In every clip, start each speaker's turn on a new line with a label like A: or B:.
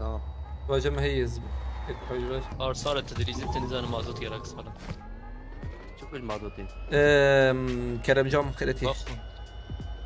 A: اه
B: واجه مهيز هيك حجرات.
C: صارت تدريس التنزان مازوت يراك صار.
A: شوف المعدوتين
B: كرم جام خلتي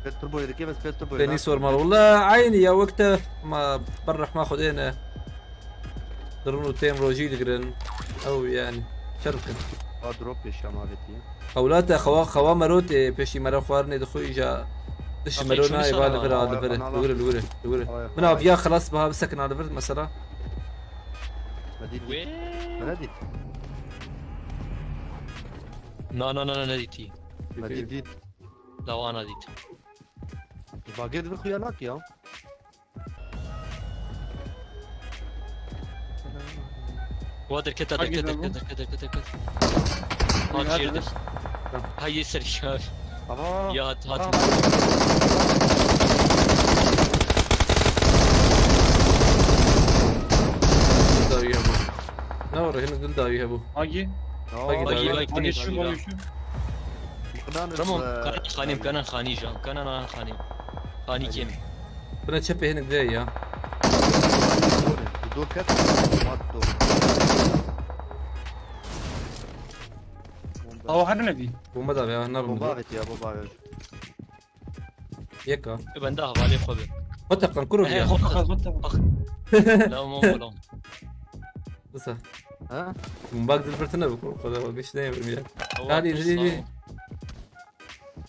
A: بيت تربو كيف بس بيت تربو
B: بني سور مال والله عيني يا وقته ما برح ما خذينا درونو تيم روجي لقرن او يعني شركه
A: دروب الشمالتي
B: اولاته خوا مروتي بشي مرا خوارني دخوي جا دش مرونا يبال فرا على فرا لوري من ابيا خلاص بها بسكن على فرد مثلا
A: مديد
C: لا ناديتي
A: مديد
C: لا انا ناديت
A: باقيت في خيالك يا
C: وادر كتر ما تشير هاي يسر شاف يا هات
B: داوي ابو نور هنا قل داوي ابو
D: باقي
C: باقي
D: شو
C: رمو كان خاني جام كان انا خاني كيم
B: بنا تشبي هنا بداية يا
A: دور كتر ما تدور
D: هو حد نبي
B: وما داوي يا نار
A: بوبابت يا بوبابت
B: يكا
C: بندها بالي خبر
B: وتق نكرو يا
C: لا مو
B: بس
A: ها
B: من باقي البرتنا بكون خذ بيش دايم بالمياه هذه جديدة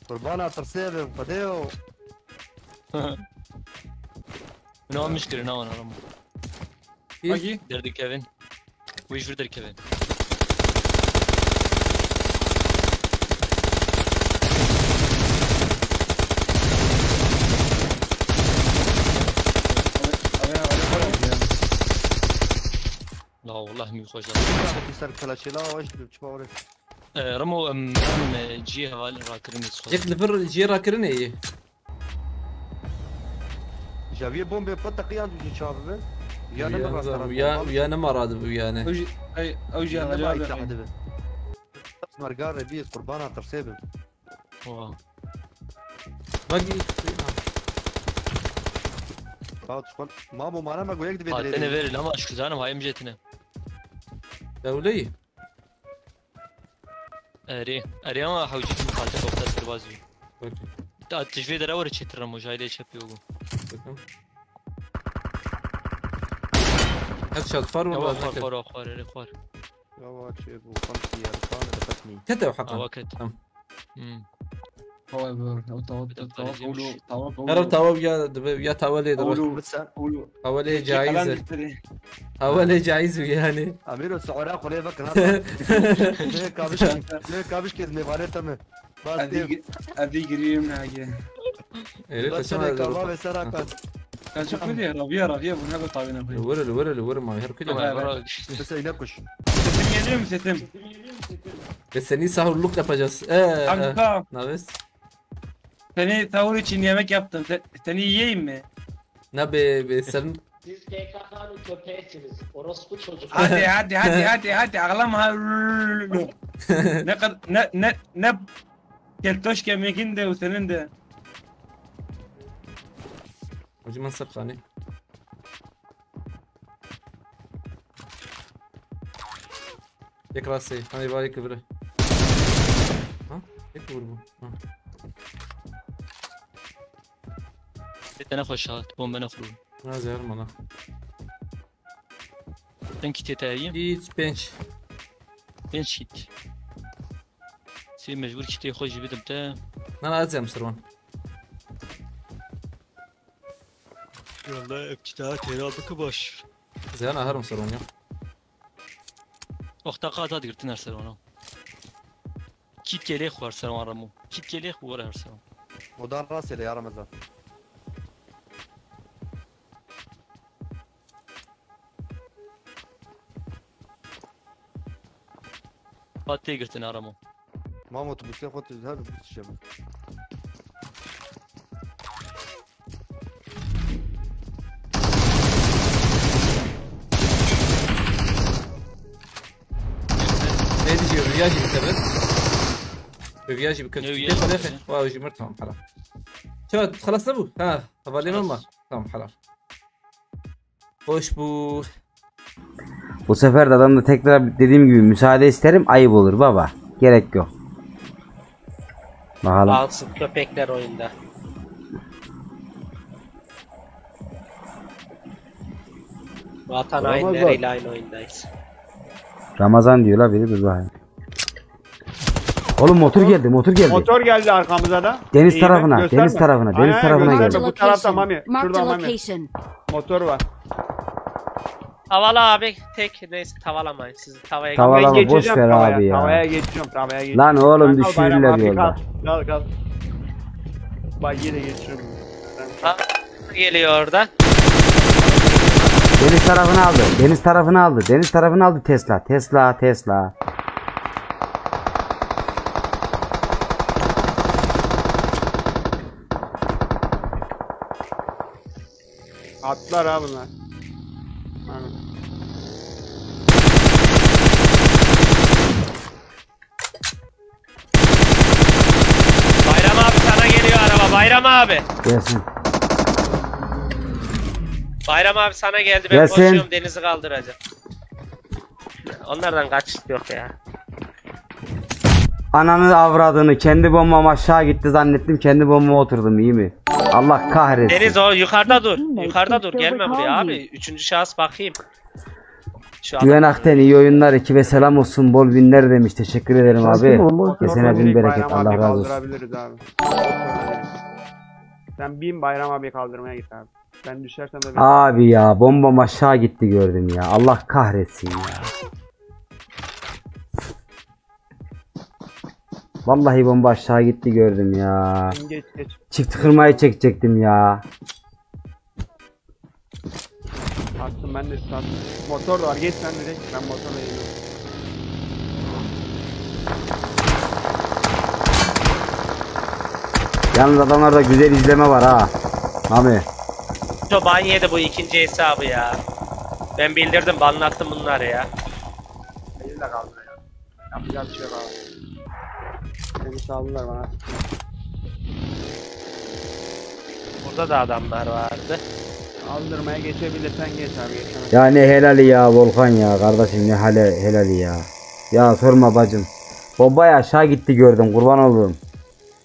A: قربانا ترسيبه فديو
C: نو مشكلة نو انا رمو
D: باقي
C: دردي كيفن ويش فردر كيفن لا والله مي خوش
A: يسر كلاشي لا وايش بتشوفه
C: رمو جيها راكرني
B: يك نفر جيرا كرني
A: جابيه بومبي بطاقيان وجي شابه
B: ويا انا ما راد ويانا
D: اوجي هذا
A: تحت مرقار ربيس قربانا ترسيبه
B: باقي
A: مامو ما انا ما اقول يكذب
C: انا فيري لا ما اشكو انا هاي مجيتنا
B: دولي
C: اري ما حوجيت مخالطه وقت البازي تجفيد الاول تشتر رمو جاي ليش شبي وقو
B: هاد شوت فار ولا
C: خوار
A: يا واتشي ابو خمسي يا رفانه دفتني
B: كتب حقا
C: وقت
B: ترى تاوب يا تاولي تاولي جايزه اولي جايز وياني
A: امير السعوديه خليه فكر ليه كابش كيز ميفانه تمام
D: ادي قريب حاجه
A: بس انا كباب سرقت
D: كان شوف لي رافيا ونقول طاوينا
B: الور ما يهر كده
A: بس ينكش
D: ستم
B: بس ni sahur look yapacağız. Ne yapıyorsun?
D: Seni tavır için yemek yaptım. Seni yiyeyim mi?
B: Ne be sen
E: Siz PKK'nın köpeğisiniz. Orospu çocuk.
D: hadi ağlama. Ne kadar ne keltoş kemikin de o senin de.
B: وجه منصب خاني يك راسي انا يبغى يكبره ها يكبر ها
C: انا خوش هات بوم انا خرو
B: انا زهر مانا
C: تنكي تتايم
B: هيت بنش
C: شيت سي مجبور كي تاخذ بدم تا
B: انا ازم سروان
C: والله ابتداءات هرابك باش
B: زين انا هرم سروان يا
C: وقت قاطات قلت نار سروان كيت كلي خوار سروان رمو كيت كلي خوار سروان
A: ودار راسي يا رمضان
C: قاتي قلت نار رمو
A: مامو تبصي خد تذهب بس الشباب
B: نيجي رياجي بكبر رياجي بكبر كيف واو جي مرتهم حلا شو خلصنا ابو ها طب لي ماما تمام حلا Hoş bu.
F: Bu sefer de adamda tekrar dediğim gibi müsaade isterim, ayıp olur baba. Gerek yok. Bakalım.
G: Alsın köpekler oyunda. Vatan hainleriyle aynı oyundayız.
F: Ramazan diyor la biri, dur bakayım. Oğlum motor geldi, motor geldi.
A: Motor geldi arkamıza da.
F: Deniz
A: İyi
F: tarafına,
A: mi? Gösterme.
F: deniz tarafına,
A: Aynen,
F: deniz tarafına
A: gösterme.
F: geldi.
A: Bu tarafta Mami.
H: Marked
A: Şurada
H: a
A: Mami.
H: location.
A: Motor var.
G: Tavala abi tek neyse tavalamayın sizi tavaya
F: Tavalama,
A: Ben
F: boş
A: geçeceğim
F: ver
A: tavaya.
F: abi ya.
A: Tavaya geçiyorum, tavaya geçiyorum.
F: Lan oğlum
A: Kal
F: düşürürler
A: Bayram abi,
F: yolda.
A: Kal. Bak yine geçiyorum.
G: Ha, geliyor orada.
F: Deniz tarafını aldı, deniz tarafını aldı, deniz tarafını aldı Tesla. Tesla.
A: Atlar ha bunlar. Aynen.
G: Bayram abi sana geliyor araba Bayram abi.
F: Gelsin.
G: Bayram abi sana geldi ben
F: Gelsin.
G: koşuyorum denizi kaldıracağım. Onlardan kaçış yok ya.
F: Ananı avradını, kendi bombam aşağı gitti zannettim, kendi bombama oturdum, iyi mi? Allah kahretsin.
G: Deniz o yukarıda dur. Yukarıda dur gelme buraya abi. Üçüncü şahıs bakayım. Şu
F: Güven Akten iyi oyunlar, ekibe selam olsun, bol günler demiş, teşekkür ederim abi. Kesene bin
A: Direkt
F: bereket,
A: Bayram
F: Allah
A: abi
F: razı olsun.
A: kaldırabiliriz abi. Sen bin Bayram abi kaldırmaya git abi. Ben düşersem de
F: Abi ya bombam aşağı gitti gördüm ya, Allah kahretsin ya. Vallahi bomba aşağı gitti gördüm ya.
A: geç.
F: Çift kırmayı çekecektim ya.
A: Attım ben de attım. Motor da var, geç sen direkt. Ben motorla geliyorum.
F: Yalnız adamlarda güzel izleme var ha. Mami.
G: ban yedi bu ikinci hesabı ya. Ben bildirdim banlattım bunları ya.
A: Beni de kaldır ya. Yapacak bir şey yok abi. Beni saldılar bana.
G: Burada da adamlar vardı.
A: Aldırmaya geçebilirsen geç abi, geçemez.
F: Ya ne helali ya Volkan ya kardeşim, ne helali ya. Ya sorma bacım. Bombaya aşağı gitti gördüm, kurban olurum.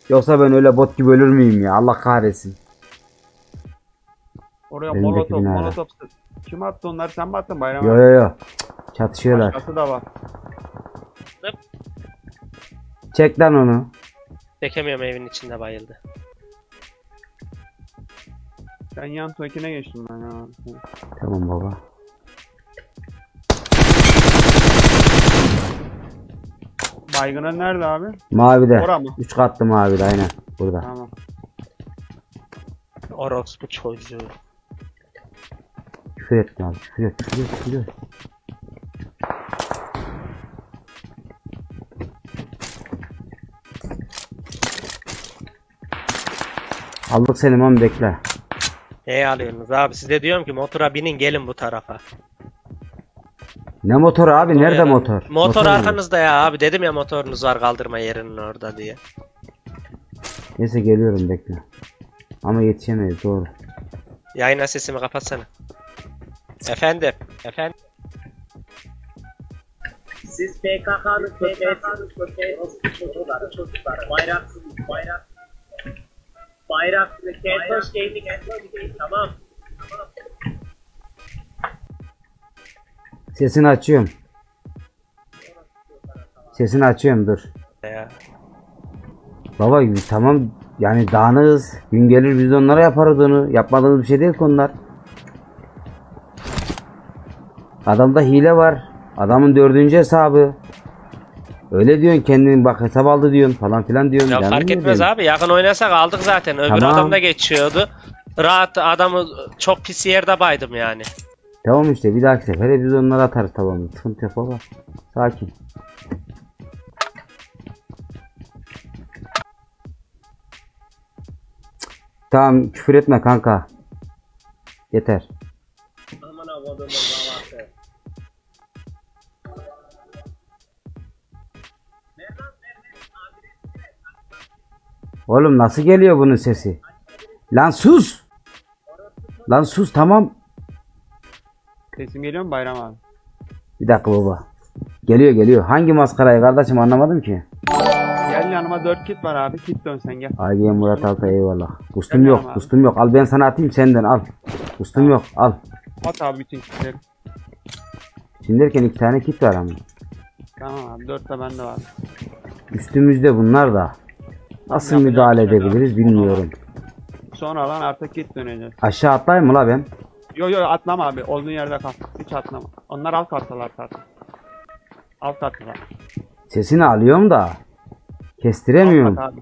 F: Yoksa ben öyle bot gibi ölür müyüm ya, Allah kahretsin.
A: Oraya
F: Benim
A: molotof,
F: bekleyin abi.
A: molotof. Kim attı onları, sen mi attın Bayram
F: Yo
A: abi?
F: yo yo. Çatışıyorlar.
A: Başkası da var.
F: Çek lan onu.
G: Çekemiyorum evin içinde bayıldı.
A: Sen yan tokine geçtin ben ya.
F: Tamam baba.
A: Baygının nerede abi?
F: Mavide.
A: Ora mı?
F: 3 katlı mavide aynen. Burada.
A: Tamam.
G: Orospu çocuğu.
F: Küfür etme abi. Küfür et. Aldık seni Mami, bekle.
G: Neye alıyorsunuz abi? Size diyorum ki motora binin gelin bu tarafa.
F: Ne motoru abi? Nerede
G: Yani
F: motor?
G: Motor
F: mu?
G: arkanızda ya abi. Dedim ya motorunuz var kaldırma yerinin orada diye.
F: Neyse geliyorum, bekle. Ama yetişemeyiz, doğru.
G: Yayına sesimi kapatsana. Efendim.
E: Siz PKK'nın köpeği çocuklar. Bayrak. Keltoş değildik. Tamam.
F: Sesini açıyorum. Dur.
G: Ya.
F: Baba tamam yani, dağınığız. Gün gelir biz de onlara yaparız onu. Yapmadığımız bir şey değil ki onlar. Adamda hile var. Adamın 4. hesabı. Öyle diyorsun, kendini bak hesap aldı diyorsun falan filan diyorsun.
G: Ya
F: Yani
G: fark
F: ne
G: etmez
F: diyorsun?
G: abi. Yakın oynasak aldık zaten. Öbür
F: Tamam.
G: adam da geçiyordu. Rahat adamı çok pis yerde baydım yani.
F: Tamam işte, bir dahaki sefere biz onları atarız, tamam. Sıkıntı yok baba. Sakin. Tamam, küfür etme kanka. Yeter.
E: Aman avadımın babası.
F: Oğlum nasıl geliyor bunun sesi? Lan sus. Lan sus, tamam.
A: Sesim geliyor mu Bayram abi?
F: Bir dakika baba. Geliyor. Hangi maskarayı kardeşim anlamadım ki.
A: Gel yanıma 4 kit var abi. Kit dön sen gel.
F: Ay gel Murat Altay eyvallah. Kustum
A: Gel
F: yok,
A: abi.
F: kustum yok. Al ben sana atayım senden al. Kustum yok al.
A: At abi bütün kitleri.
F: Şimdi derken 2 tane kit var ama.
A: Tamam abi 4 de bende var.
F: Üstümüzde bunlar da. Nasıl
A: Yapacak
F: müdahale
A: bir şey yok.
F: edebiliriz bilmiyorum.
A: Sonra lan artık kit döneceğiz.
F: Aşağı atlayayım mı la ben?
A: Yo atlama abi. Olduğun yerde kal. Hiç atlama. Onlar alt kattalar zaten. Alt kattalar.
F: Sesini alıyorum da. Kestiremiyorum.
A: Alt kat abi.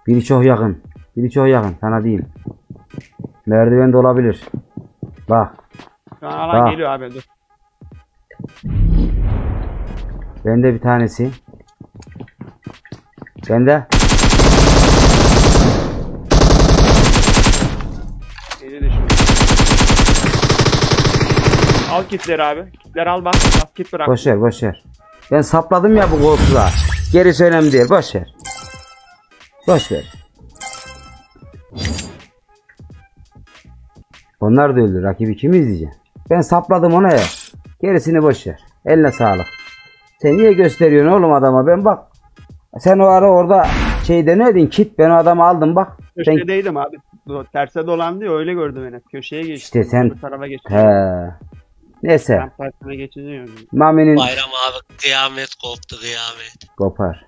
F: Biri çok yakın. Sana diyeyim. Merdiven de olabilir. Bak.
A: Şu an alan
F: Bak.
A: geliyor abi dur.
F: Bende bir tanesi. Bende.
A: Geri düşün. Al kitleri abi. Kitleri al bak. Bak kit bırak.
F: Boş ver. Ben sapladım ya bu koltuğa. Gerisi önemli değil. Boş ver. Onlar da öldü. Rakibi kimi izleyecek? Ben sapladım ona ya. Gerisini boş ver. Eline sağlık. Sen niye gösteriyorsun oğlum adama? Ben bak. Sen o ara orada şey denedin kit. Ben o adamı aldım bak. Ben...
A: Köşedeydim abi. Terse dolandı ya öyle gördüm beni. Köşeye geçti.
F: İşte sen...
A: Bu tarafa geçti.
F: He. Neyse.
A: Ben parçana geçince gördüm.
F: Mami'nin
G: Bayram abi kıyamet koptu kıyamet.
F: kopar.